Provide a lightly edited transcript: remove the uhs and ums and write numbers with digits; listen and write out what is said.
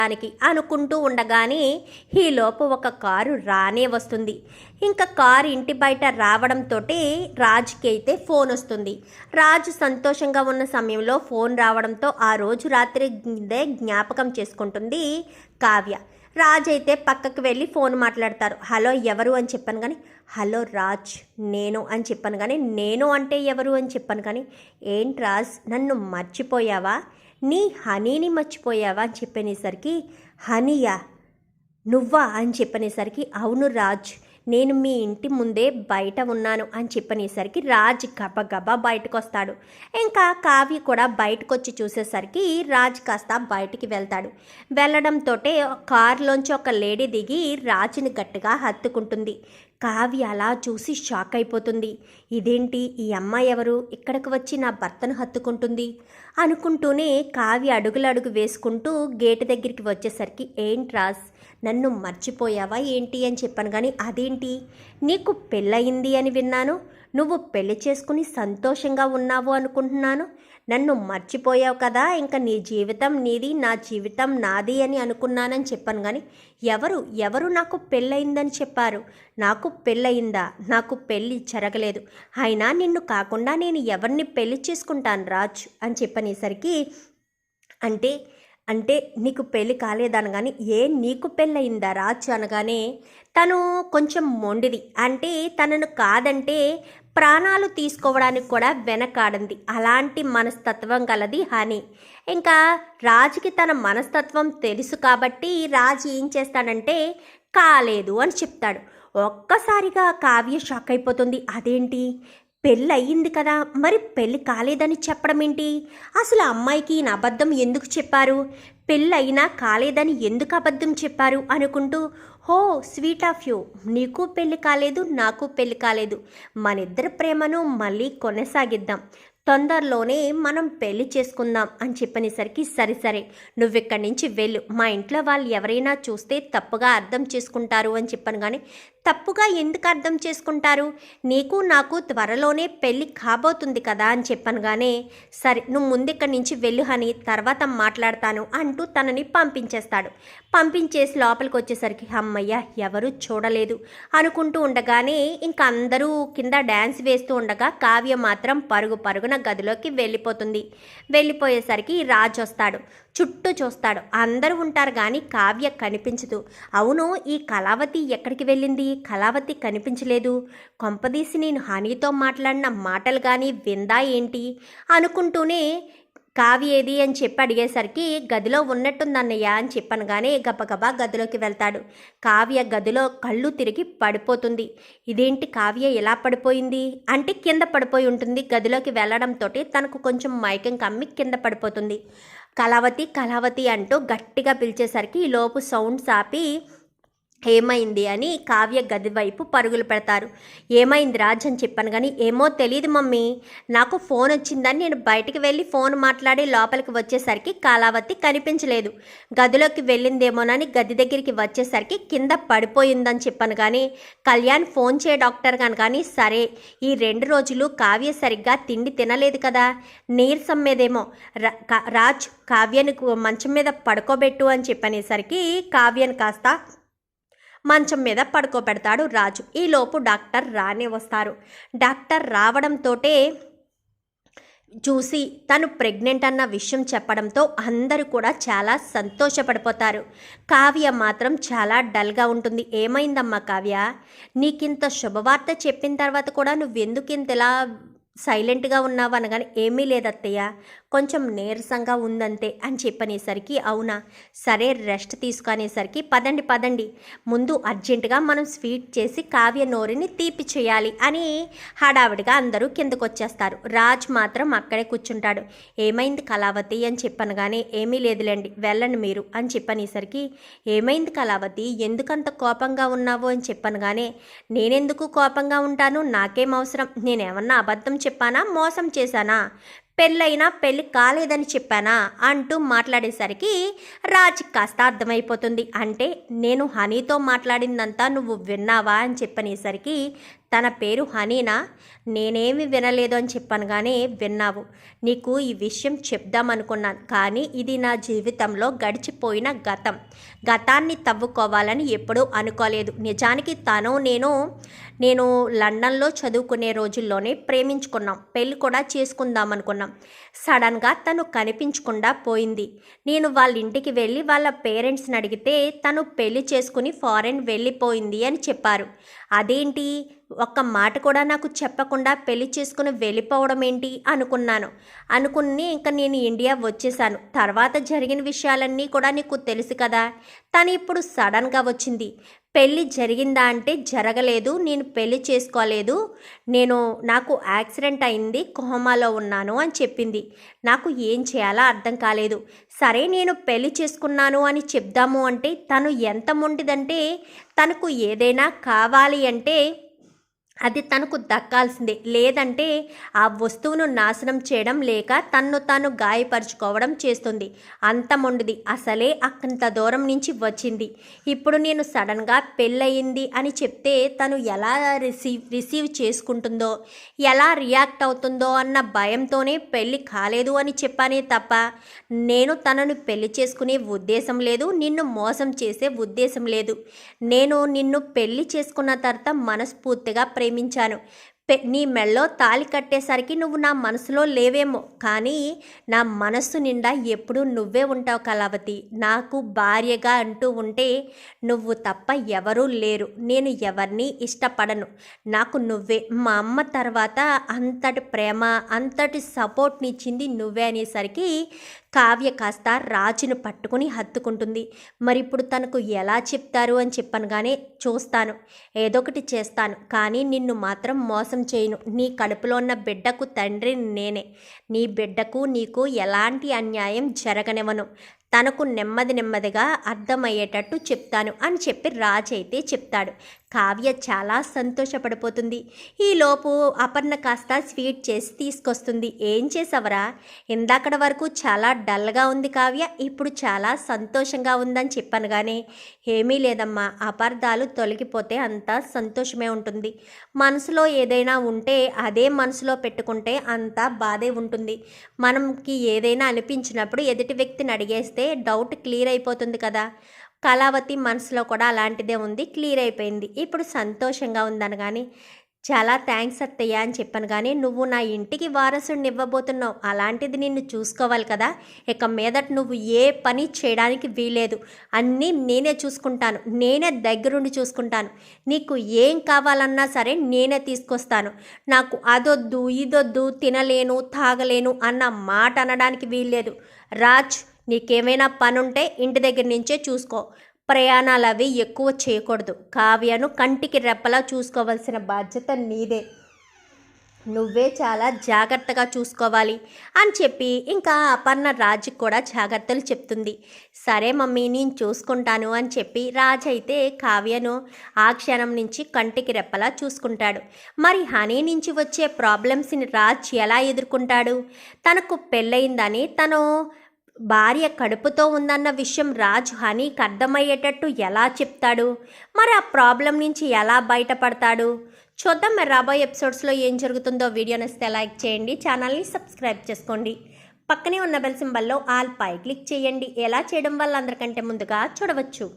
దానికి అనుకుంటూ ఉండగానే ఈలోపు ఒక కారు రానే వస్తుంది. ఇంకా కారు ఇంటి బయట రావడంతో రాజుకి అయితే ఫోన్ వస్తుంది. రాజు సంతోషంగా ఉన్న సమయంలో ఫోన్ రావడంతో ఆ రోజు రాత్రి జ్ఞాపకం చేసుకుంటుంది కావ్య. రాజ్ అయితే పక్కకు వెళ్ళి ఫోన్ మాట్లాడతారు. హలో ఎవరు అని చెప్పాను కానీ హలో రాజ్ నేను అని చెప్పాను కానీ నేను అంటే ఎవరు అని చెప్పాను కానీ ఏంటి రాజ్ నన్ను మర్చిపోయావా, నీ హనీని మర్చిపోయావా అని చెప్పనేసరికి హనీయా నువ్వా అని చెప్పనేసరికి అవును రాజ్ నేను మీ ఇంటి ముందే బయట ఉన్నాను అని చెప్పనేసరికి రాజ్ గబగబా బయటకు వస్తాడు. ఇంకా కావ్య కూడా బయటకు వచ్చి చూసేసరికి రాజ్ కాస్త బయటికి వెళ్తాడు. వెళ్ళడంతో కారులోంచి ఒక లేడీ దిగి రాజుని గట్టిగా హత్తుకుంటుంది. కావ్య అలా చూసి షాక్ అయిపోతుంది. ఇదేంటి ఈ అమ్మాయి ఎవరు ఇక్కడికి వచ్చి నా భర్తను హత్తుకుంటుంది అనుకుంటూనే కావ్య అడుగులు వేసుకుంటూ గేటు దగ్గరికి వచ్చేసరికి ఏంటి రాజ్ నన్ను మర్చిపోయావా ఏంటి అని చెప్పాను కానీ అదేంటి నీకు పెళ్ళయింది అని విన్నాను, నువ్వు పెళ్లి చేసుకుని సంతోషంగా ఉన్నావు అనుకుంటున్నాను, నన్ను మర్చిపోయావు కదా, ఇంకా నీ జీవితం నీది నా జీవితం నాది అని అనుకున్నానని చెప్పాను కానీ ఎవరు నాకు పెళ్ళయిందని చెప్పారు, నాకు పెళ్ళయిందా, నాకు పెళ్ళి జరగలేదు, అయినా నిన్ను కాకుండా నేను ఎవరిని పెళ్లి చేసుకుంటాను రాజ్ అని చెప్పనేసరికి అంటే నీకు పెళ్ళి కాలేదనగానే నీకు పెళ్ళయిందా రాజ్ అనగానే తను కొంచెం మొండిది, అంటే తనను కాదంటే ప్రాణాలు తీసుకోవడానికి కూడా వెనకాడింది, అలాంటి మనస్తత్వం గలది హనీ. ఇంకా రాజుకి తన మనస్తత్వం తెలుసు కాబట్టి రాజు ఏం చేస్తాడంటే కాలేదు అని చెప్తాడు. ఒక్కసారిగా కావ్య షాక్ అయిపోతుంది. అదేంటి పెళ్ళి అయ్యింది కదా, మరి పెళ్ళి కాలేదని చెప్పడం ఏంటి, అసలు అమ్మాయికి ఈయన అబద్ధం ఎందుకు చెప్పారు, పెళ్ళి అయినా కాలేదని ఎందుకు అబద్ధం చెప్పారు అనుకుంటూ హో స్వీట్ ఆఫ్ యూ, నీకు పెళ్ళి కాలేదు నాకు పెళ్ళి కాలేదు, మనిద్దరి ప్రేమను మళ్ళీ కొనసాగిద్దాం, తొందరలోనే మనం పెళ్లి చేసుకుందాం అని చెప్పనేసరికి సరే నువ్వెక్కడి నుంచి వెళ్ళు, మా ఇంట్లో వాళ్ళు ఎవరైనా చూస్తే తప్పుగా అర్థం చేసుకుంటారు అని చెప్పాను కానీ తప్పుగా ఎందుకు అర్థం చేసుకుంటారు, నీకు నాకు త్వరలోనే పెళ్ళి కాబోతుంది కదా అని చెప్పాను కానీ సరే నువ్వు ముందెక్కడి నుంచి వెళ్ళు అని తర్వాత మాట్లాడతాను అంటూ తనని పంపించేస్తాడు. పంపించేసి లోపలికి వచ్చేసరికి అమ్మయ్య ఎవరు చూడలేదు అనుకుంటూ ఉండగానే ఇంకా అందరూ కింద డ్యాన్స్ వేస్తూ ఉండగా కావ్య మాత్రం పరుగున గదిలోకి వెళ్ళిపోతుంది. వెళ్ళిపోయేసరికి రాజు వస్తాడు. చుట్టూ చూస్తాడు, అందరూ ఉంటారు కానీ కావ్య కనిపించదు. అవును ఈ కళావతి ఎక్కడికి వెళ్ళింది, కళావతి కనిపించలేదు, కొంపదీసి నేను హనీతో మాట్లాడిన మాటలు కానీ విందా ఏంటి అనుకుంటూనే కావ్య ఏది అని చెప్పి అడిగేసరికి గదిలో ఉన్నట్టుందన్నయ్య అని చెప్పాను కానీ గబగబా గదిలోకి వెళ్తాడు. కావ్య గదిలో కళ్ళు తిరిగి పడిపోతుంది. ఇదేంటి కావ్య ఎలా పడిపోయింది అంటే కింద పడిపోయి ఉంటుంది. గదిలోకి వెళ్ళడంతో తనకు కొంచెం మైకం కమ్మి కింద పడిపోతుంది. కళావతి అంటూ గట్టిగా పిలిచేసరికి ఈలోపు సౌండ్స్ ఆపి ఏమైంది అని కావ్య గది వైపు పరుగులు పెడతారు. ఏమైంది రాజ్ అని చెప్పాను కానీ ఏమో తెలియదు మమ్మీ, నాకు ఫోన్ వచ్చిందని నేను బయటికి వెళ్ళి ఫోన్ మాట్లాడి లోపలికి వచ్చేసరికి కళావతి కనిపించలేదు, గదిలోకి వెళ్ళిందేమోనని గది దగ్గరికి వచ్చేసరికి కింద పడిపోయిందని చెప్పాను కానీ కళ్యాణ్ ఫోన్ చేయ డాక్టర్ కానీ సరే ఈ 2 రోజులు కావ్య సరిగ్గా తిండి తినలేదు కదా, నీరసం మీదేమో, రాజ్ కావ్యను మంచం మీద పడుకోబెట్టు అని చెప్పనేసరికి కావ్యను కాస్త మంచం మీద పడుకోబెడతాడు రాజు. ఈలోపు డాక్టర్ రానే వస్తారు. డాక్టర్ రావడంతో చూసి తను ప్రెగ్నెంట్ అన్న విషయం చెప్పడంతో అందరూ కూడా చాలా సంతోషపడిపోతారు. కావ్య మాత్రం చాలా డల్గా ఉంటుంది. ఏమైందమ్మా కావ్య, నీకింత శుభవార్త చెప్పిన తర్వాత కూడా నువ్వెందుకు ఇంతలా సైలెంట్గా ఉన్నావు అనగానే ఏమీ లేదత్తయ్య, కొంచెం నీరసంగా ఉందంతే అని చెప్పనేసరికి అవునా సరే రెస్ట్ తీసుకునేసరికి పదండి ముందు అర్జెంటుగా మనం స్వీట్ చేసి కావ్య నోరుని తీపి చేయాలి అని హడావిడిగా అందరూ కిందకు వచ్చేస్తారు. రాజ్ మాత్రం అక్కడే కూర్చుంటాడు. ఏమైంది కళావతి అని చెప్పాను కానీ ఏమీ లేదులేండి వెళ్ళండి మీరు అని చెప్పనేసరికి ఏమైంది కళావతి ఎందుకంత కోపంగా ఉన్నావు అని చెప్పాను కానీ నేనెందుకు కోపంగా ఉంటాను, నాకేం అవసరం, నేనేమన్నా అబద్ధం చెప్పానా, మోసం చేశానా, పెళ్ళైనా పెళ్ళి కాలేదని చెప్పానా అంటూ మాట్లాడేసరికి రాజ్ కాస్త అర్థమైపోతుంది. అంటే నేను హనీతో మాట్లాడిందంతా నువ్వు విన్నావా అని చెప్పనేసరికి తన పేరు హనీనా? నేనేమి వినలేదు అని చెప్పాను కానీ విన్నావు. నీకు ఈ విషయం చెప్దామనుకున్నాను, కానీ ఇది నా జీవితంలో గడిచిపోయిన గతాన్ని తవ్వుకోవాలని ఎప్పుడూ అనుకోలేదు. నిజానికి నేను లండన్లో చదువుకునే రోజుల్లోనే ప్రేమించుకున్నాం, పెళ్ళి కూడా చేసుకుందాం అనుకున్నాం. సడన్గా తను కనిపించకుండా పోయింది. నేను వాళ్ళ ఇంటికి వెళ్ళి వాళ్ళ పేరెంట్స్ని అడిగితే తను పెళ్లి చేసుకుని ఫారెన్ వెళ్ళిపోయింది అని చెప్పారు. అదేంటి, ఒక్క మాట కూడా నాకు చెప్పకుండా పెళ్లి చేసుకుని వెళ్ళిపోవడం ఏంటి అనుకుని ఇంకా నేను ఇండియా వచ్చేసాను. తర్వాత జరిగిన విషయాలన్నీ కూడా నీకు తెలుసు కదా. తను ఇప్పుడు సడన్గా వచ్చింది. పెళ్ళి జరిగిందా అంటే జరగలేదు, నేను పెళ్ళి చేసుకోలేదు, నాకు యాక్సిడెంట్ అయింది, కోమాలో ఉన్నాను అని చెప్పింది. నాకు ఏం చేయాలో అర్థం కాలేదు. సరే నేను పెళ్ళి చేసుకున్నాను అని చెప్దాము అంటే తను ఎంత మొండిదంటే తనకు ఏదైనా కావాలి అంటే అది తనకు దక్కాల్సిందే, లేదంటే ఆ వస్తువును నాశనం చేయడం లేక తన్ను తాను గాయపరుచుకోవడం చేస్తుంది. అంత మొండిది. అసలే అంత దూరం నుంచి వచ్చింది. ఇప్పుడు నేను సడన్గా పెళ్ళయింది అని చెప్తే తను ఎలా రిసీవ్ చేసుకుంటుందో, ఎలా రియాక్ట్ అవుతుందో అన్న భయంతోనే పెళ్ళి కాలేదు అని చెప్పానే తప్ప నేను తనను పెళ్లి చేసుకునే ఉద్దేశం లేదు, నిన్ను మోసం చేసే ఉద్దేశం లేదు. నేను నిన్ను పెళ్లి చేసుకున్న తర్వాత మనస్ఫూర్తిగా ప్రేమించాను. నీ మెళ్ళో తాళి కట్టేసరికి నువ్వు నా మనసులో లేవేమో, కానీ నా మనస్సు నిండా ఎప్పుడూ నువ్వే ఉంటావు కళావతి. నాకు భార్యగా అంటూ ఉంటే నువ్వు తప్ప ఎవరూ లేరు. నేను ఎవరిని ఇష్టపడను, నాకు నువ్వే. మా అమ్మ తర్వాత అంతటి ప్రేమ, అంతటి సపోర్ట్నిచ్చింది నువ్వే అనేసరికి కావ్య కాస్త రాజును పట్టుకుని హత్తుకుంటుంది. మరి ఇప్పుడు తనకు ఎలా చెప్తారు అని చెప్పనగానే చూస్తాను, ఏదొకటి చేస్తాను, కానీ నిన్ను మాత్రం మోసం చేయను. నీ కడుపులో ఉన్న బిడ్డకు తండ్రి నేనే. నీ బిడ్డకు నీకు ఎలాంటి అన్యాయం జరగనివ్వను. తనకు నెమ్మదిగా అర్థమయ్యేటట్టు చెప్తాను అని చెప్పి రాజు అయితే చెప్తాడు. కావ్య చాలా సంతోషపడిపోతుంది. ఈలోపు అపర్ణ కాస్త స్వీట్ చేసి తీసుకొస్తుంది. ఏం చేసావరా? ఇందాకడ వరకు చాలా డల్గా ఉంది కావ్య, ఇప్పుడు చాలా సంతోషంగా ఉందని చెప్పాను కానీ ఏమీ లేదమ్మా. అపార్థాలు తొలగిపోతే అంతా సంతోషమే ఉంటుంది. మనసులో ఏదైనా ఉంటే అదే మనసులో పెట్టుకుంటే అంతా బాధే ఉంటుంది. మనకి ఏదైనా అనిపించినప్పుడు ఎదుటి వ్యక్తిని అడిగేస్తే డౌట్ క్లియర్ అయిపోతుంది కదా. కళావతి మనసులో కూడా అలాంటిదే ఉంది, క్లియర్ అయిపోయింది, ఇప్పుడు సంతోషంగా ఉందనగానే చాలా థ్యాంక్స్ అత్తయ్య అని చెప్పాను కానీ నువ్వు నా ఇంటికి వారసుడిని ఇవ్వబోతున్నావు, అలాంటిది నిన్ను చూసుకోవాలి కదా. ఇక మీదట నువ్వు ఏ పని చేయడానికి వీలేదు, అన్నీ నేనే చూసుకుంటాను, నేనే దగ్గరుండి చూసుకుంటాను. నీకు ఏం కావాలన్నా సరే నేనే తీసుకొస్తాను. నాకు అదొద్దు ఇదొద్దు, తినలేను తాగలేను అన్న మాట అనడానికి వీల్లేదు. రాజ్, నీకేమైనా పనుంటే ఇంటి దగ్గర నుంచే చూసుకో. ప్రయాణాలు అవి ఎక్కువ చేయకూడదు. కావ్యను కంటికి రెప్పలా చూసుకోవాల్సిన బాధ్యత నీదే. నువ్వే చాలా జాగ్రత్తగా చూసుకోవాలి అని చెప్పి ఇంకా అపర్ణ రాజుకి కూడా జాగ్రత్తలు చెప్తుంది. సరే మమ్మీ, నేను చూసుకుంటాను అని చెప్పి రాజు అయితే కావ్యను ఆ క్షణం నుంచి కంటికి రెప్పలా చూసుకుంటాడు. మరి హనీ నుంచి వచ్చే ప్రాబ్లమ్స్ని రాజ్ ఎలా ఎదుర్కొంటాడు? తనకు పెళ్ళయిందని, తను భార్య కడుపుతో ఉందన్న విషయం రాజు హనీకి అర్థమయ్యేటట్టు ఎలా చెప్తాడు? మరి ఆ ప్రాబ్లం నుంచి ఎలా బయటపడతాడు? చూద్దాం మరి రాబోయే ఎపిసోడ్స్లో ఏం జరుగుతుందో. వీడియో నచ్చితే లైక్ చేయండి, ఛానల్ని సబ్స్క్రైబ్ చేసుకోండి, పక్కనే ఉన్న బెల్ సింబల్లో ఆల్ పై క్లిక్ చేయండి. ఎలా చేయడం వల్ల అందరికంటే ముందుగా చూడవచ్చు.